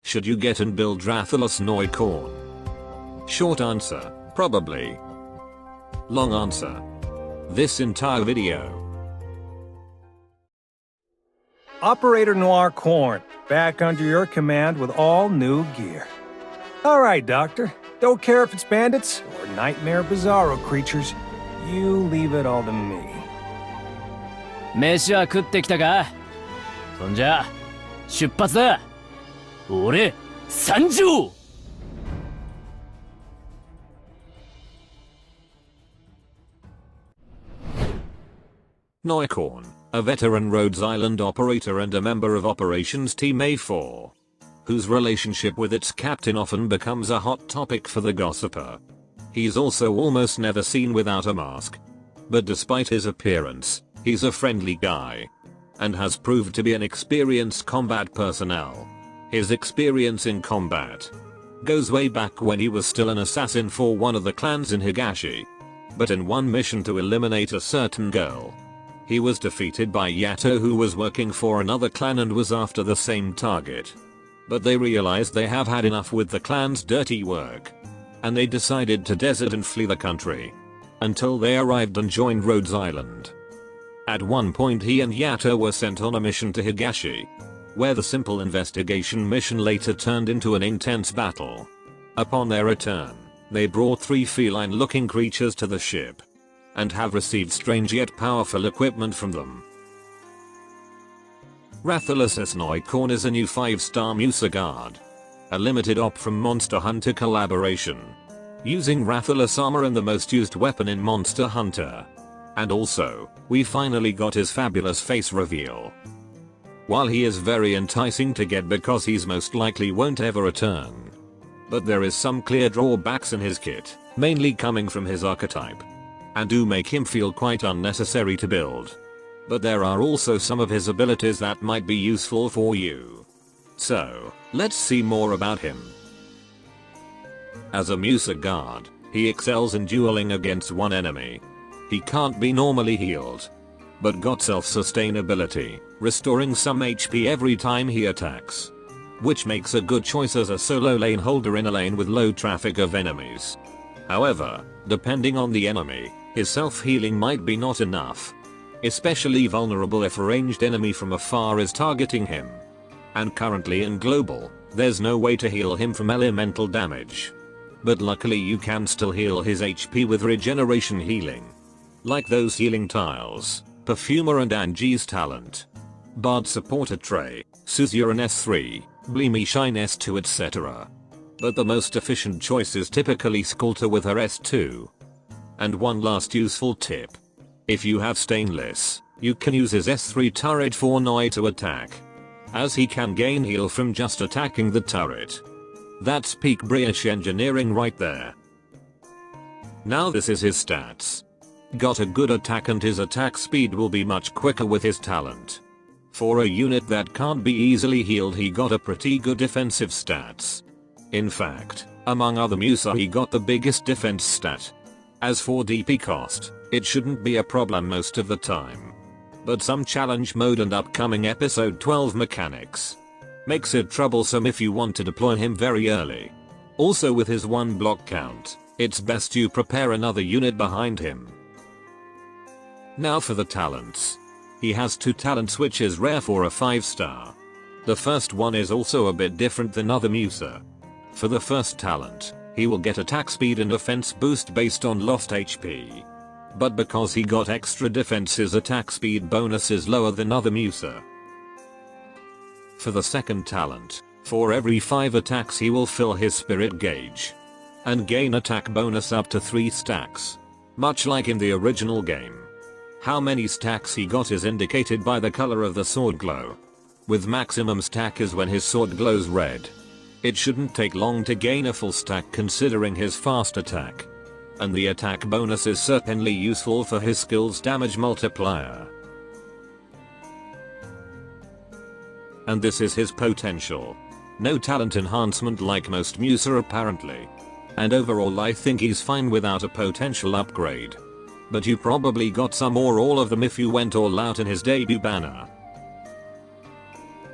Should you get and build Rathalos Noir Corne? Short answer, probably. Long answer, this entire video. Operator Noir Corne, back under your command with all new gear. Alright, Doctor. Don't care if it's bandits or nightmare bizarro creatures. You leave it all to me. 飯は食ってきたか？そんじゃ出発だ。俺参上。Noir Corne, a veteran Rhodes Island operator and a member of Operations Team A4, whose relationship with its captain often becomes a hot topic for the gossiper. He's also almost never seen without a mask. But despite his appearance, he's a friendly guy, and has proved to be an experienced combat personnel. His experience in combat goes way back when he was still an assassin for one of the clans in Higashi. But in one mission to eliminate a certain girl, he was defeated by Yato, who was working for another clan and was after the same target. But they realized they have had enough with the clan's dirty work, and they decided to desert and flee the country, until they arrived and joined Rhodes Island. At one point he and Yato were sent on a mission to Higashi, where the simple investigation mission later turned into an intense battle. Upon their return, they brought 3 feline-looking creatures to the ship, and have received strange yet powerful equipment from them. Rathalos Noir Corne is a new 5-star Musa guard, a limited op from Monster Hunter collaboration, using Rathalos armor and the most used weapon in Monster Hunter. And also, we finally got his fabulous face reveal. While he is very enticing to get because he's most likely won't ever return, but there is some clear drawbacks in his kit, mainly coming from his archetype, and do make him feel quite unnecessary to build. But there are also some of his abilities that might be useful for you. So, let's see more about him. As a Musa guard, he excels in dueling against one enemy. He can't be normally healed, but got self-sustainability, restoring some HP every time he attacks, which makes a good choice as a solo lane holder in a lane with low traffic of enemies. However, depending on the enemy, his self-healing might be not enough, especially vulnerable if a ranged enemy from afar is targeting him. And currently in global, there's no way to heal him from elemental damage. But luckily you can still heal his HP with regeneration healing, like those healing tiles, Perfumer and Angie's talent, Bard supporter Trey, Suzuran S3, Bleemy Shine S2 etc. But the most efficient choice is typically Skulter with her S2. And one last useful tip. If you have Stainless, you can use his S3 turret for Noir to attack, as he can gain heal from just attacking the turret. That's peak British engineering right there. Now this is his stats. Got a good attack and his attack speed will be much quicker with his talent. For a unit that can't be easily healed, he got a pretty good defensive stats. In fact, among other Musa he got the biggest defense stat. As for DP cost, it shouldn't be a problem most of the time. But some challenge mode and upcoming episode 12 mechanics makes it troublesome if you want to deploy him very early. Also with his 1 block count, it's best you prepare another unit behind him. Now for the talents. He has 2 talents which is rare for a 5-star. The first one is also a bit different than other Musa. For the first talent, he will get attack speed and defense boost based on lost HP. But because he got extra defense, his attack speed bonus is lower than other Musa. For the second talent, for every 5 attacks he will fill his spirit gauge, and gain attack bonus up to 3 stacks. Much like in the original game. How many stacks he got is indicated by the color of the sword glow. With maximum stack is when his sword glows red. It shouldn't take long to gain a full stack considering his fast attack. And the attack bonus is certainly useful for his skill's damage multiplier. And this is his potential. No talent enhancement like most Musa apparently. And overall I think he's fine without a potential upgrade. But you probably got some or all of them if you went all out in his debut banner.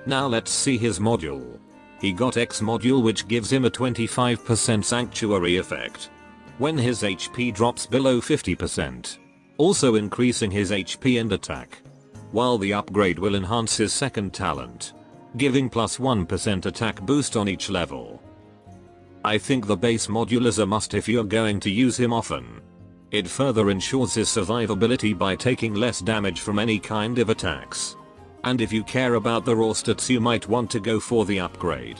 Now let's see his module. He got X module, which gives him a 25% sanctuary effect when his HP drops below 50%, also increasing his HP and attack, while the upgrade will enhance his second talent, giving plus 1% attack boost on each level. I think the base module is a must if you're going to use him often. It further ensures his survivability by taking less damage from any kind of attacks. And if you care about the raw stats, you might want to go for the upgrade.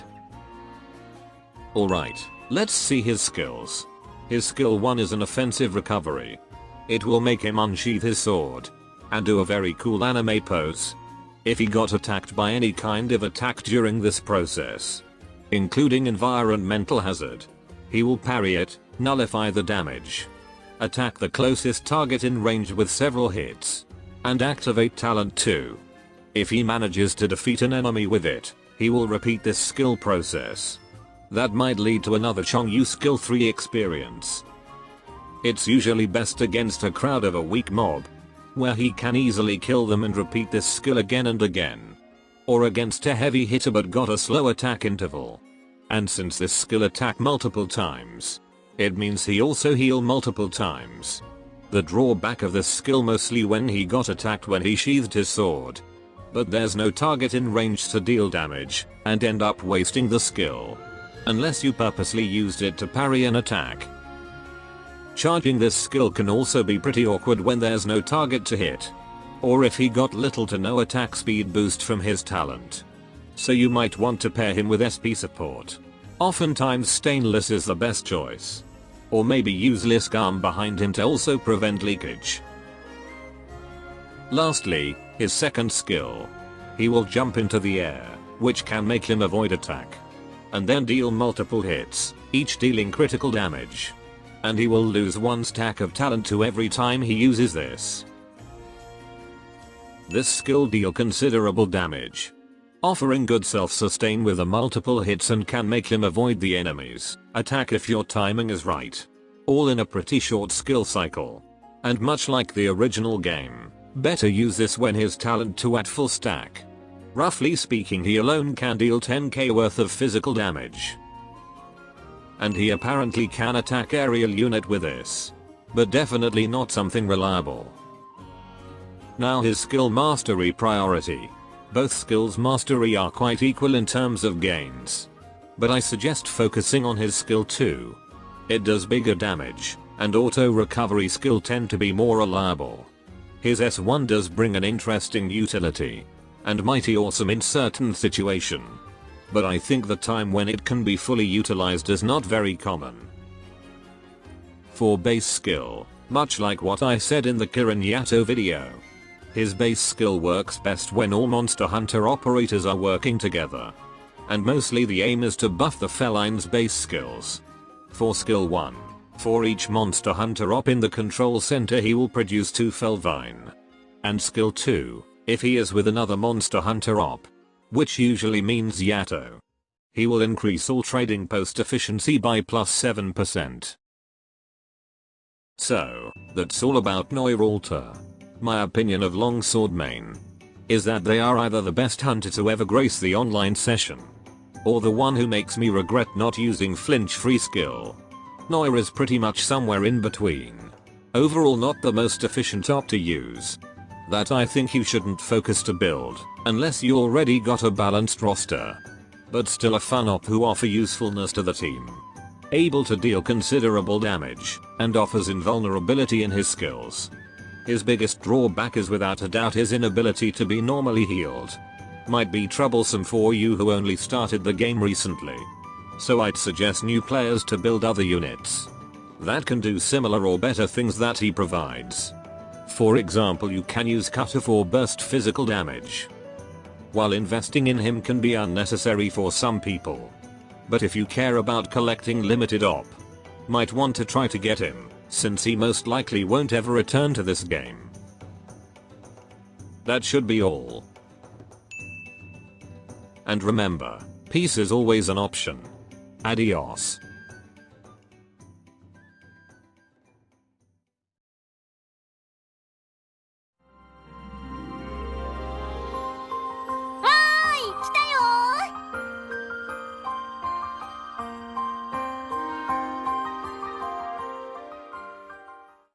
Alright, let's see his skills. His skill 1 is an offensive recovery. It will make him unsheath his sword and do a very cool anime pose if he got attacked by any kind of attack during this process, including environmental hazard. He will parry it, nullify the damage, attack the closest target in range with several hits, and activate talent 2. If he manages to defeat an enemy with it, he will repeat this skill process. That might lead to another Chongyu skill 3 experience. It's usually best against a crowd of a weak mob, where he can easily kill them and repeat this skill again and again. Or against a heavy hitter but got a slow attack interval. And since this skill attack multiple times, it means he also heal multiple times. The drawback of this skill mostly when he got attacked when he sheathed his sword. But there's no target in range to deal damage, and end up wasting the skill, unless you purposely used it to parry an attack. Charging this skill can also be pretty awkward when there's no target to hit, or if he got little to no attack speed boost from his talent. So you might want to pair him with SP support. Oftentimes Stainless is the best choice. Or maybe use Liskam behind him to also prevent leakage. Lastly, his second skill. He will jump into the air, which can make him avoid attack, and then deal multiple hits, each dealing critical damage. And he will lose 1 stack of talent 2 every time he uses this. This skill deal considerable damage, offering good self-sustain with the multiple hits, and can make him avoid the enemy's attack if your timing is right. All in a pretty short skill cycle. And much like the original game, better use this when his talent 2 at full stack. Roughly speaking, he alone can deal 10k worth of physical damage. And he apparently can attack aerial unit with this, but definitely not something reliable. Now his skill mastery priority. Both skills mastery are quite equal in terms of gains, but I suggest focusing on his skill 2. It does bigger damage, and auto recovery skill tend to be more reliable. His S1 does bring an interesting utility, and mighty awesome in certain situation. But I think the time when it can be fully utilized is not very common. For base skill, much like what I said in the Arknights Yato video, his base skill works best when all Monster Hunter operators are working together. And mostly the aim is to buff the feline's base skills. For skill 1, for each Monster Hunter op in the control center he will produce 2 Felvine. And skill 2, if he is with another Monster Hunter op, which usually means Yato, he will increase all trading post efficiency by plus 7%. So, that's all about Noir Alter. My opinion of Longsword Main is that they are either the best hunter to ever grace the online session, or the one who makes me regret not using flinch-free skill. Noir is pretty much somewhere in between. Overall not the most efficient op to use. That I think you shouldn't focus to build, unless you already got a balanced roster. But still a fun op who offer usefulness to the team. Able to deal considerable damage, and offers invulnerability in his skills. His biggest drawback is without a doubt his inability to be normally healed. Might be troublesome for you who only started the game recently. So I'd suggest new players to build other units that can do similar or better things that he provides. For example, you can use Cutter for burst physical damage. While investing in him can be unnecessary for some people. But if you care about collecting limited op, might want to try to get him, since he most likely won't ever return to this game. That should be all. And remember, peace is always an option. Adios.